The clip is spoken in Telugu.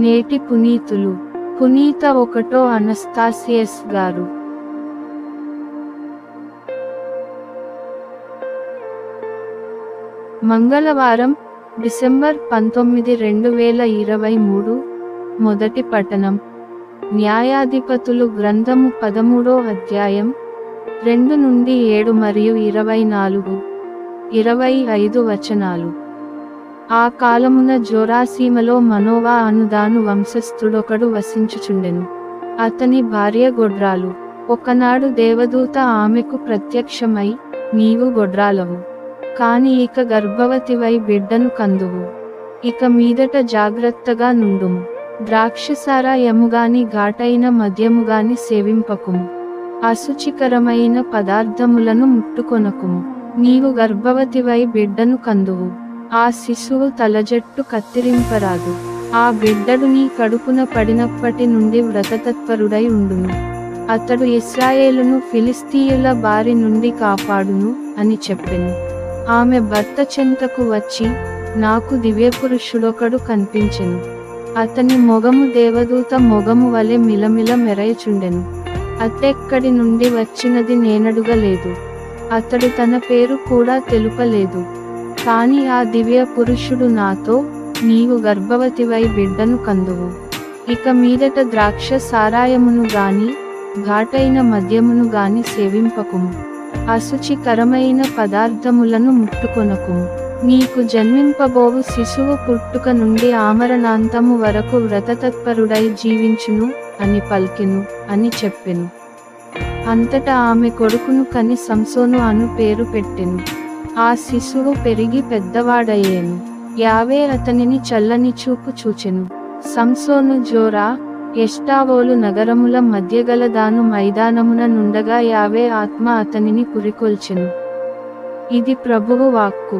నేటి పునీతులు. పునీత 1 అనస్తాసియస్ గారు. మంగళవారం, డిసెంబర్ 19, 2023. మొదటి పఠనం. న్యాయాధిపతులు గ్రంథము 13వ అధ్యాయం 2 నుండి 7 మరియు 24, 25 వచనాలు. ఆ కాలమున జోరాసీమలో మనోవా అను దాను వంశస్థుడొకడు వసించుచుండెను. అతని భార్య గొడ్రాలు. ఒకనాడు దేవదూత ఆమెకు ప్రత్యక్షమై, నీవు గొడ్రాలవు, కాని ఇక గర్భవతివై బిడ్డను కందువు. ఇక మీదట జాగ్రత్తగా నుండుము. ద్రాక్షసారాయముగాని ఘాటైన మద్యముగాని సేవింపకుము. అశుచికరమైన పదార్థములను ముట్టుకొనకుము. నీవు గర్భవతివై బిడ్డను కందువు. ఆ శిశువు తలజట్టు కత్తిరింపరాదు. ఆ బిడ్డడు నీ కడుపున పడినప్పటి నుండి వ్రతతత్పరుడై ఉండును. అతడు ఇశ్రాయేలును ఫిలిస్తీయుల బారి నుండి కాపాడును అని చెప్పెను. ఆమె భర్త చెంతకు వచ్చి, నాకు దివ్యపురుషుడొకడు కనిపించెను. అతని మొగము దేవదూత మొగము వలె మిలమిల మెరయుచుండెను. అతెక్కడి నుండి వచ్చినది నేనడుగలేదు. అతడు తన పేరు కూడా తెలుపలేదు. కాని ఆ దివ్య పురుషుడు నాతో, నీవు గర్భవతివై బిడ్డను కందువు. ఇక మీదట ద్రాక్ష సారాయమును గాని ఘాటైన మద్యమును గాని సేవింపకుము. అశుచికరమైన పదార్థములను ముట్టుకొనకుము. నీకు జన్మింపబోవు శిశువు పుట్టుక నుండి ఆమరణాంతము వరకు వ్రతతత్పరుడై జీవించును అని పలికెను అని చెప్పెను. అంతటా ఆమె కొడుకును కని సంసోను అను పేరు పెట్టెను. ఆ శిశువు పెరిగి పెద్దవాడయ్యేను. యావే అతనిని చల్లని చూపు చూచెను. సంసోను జోరా, ఎష్టావోలు నగరముల మధ్యగల దాను మైదానమున నుండగా యావే ఆత్మ అతనిని పురికొల్చెను. ఇది ప్రభువు వాక్కు.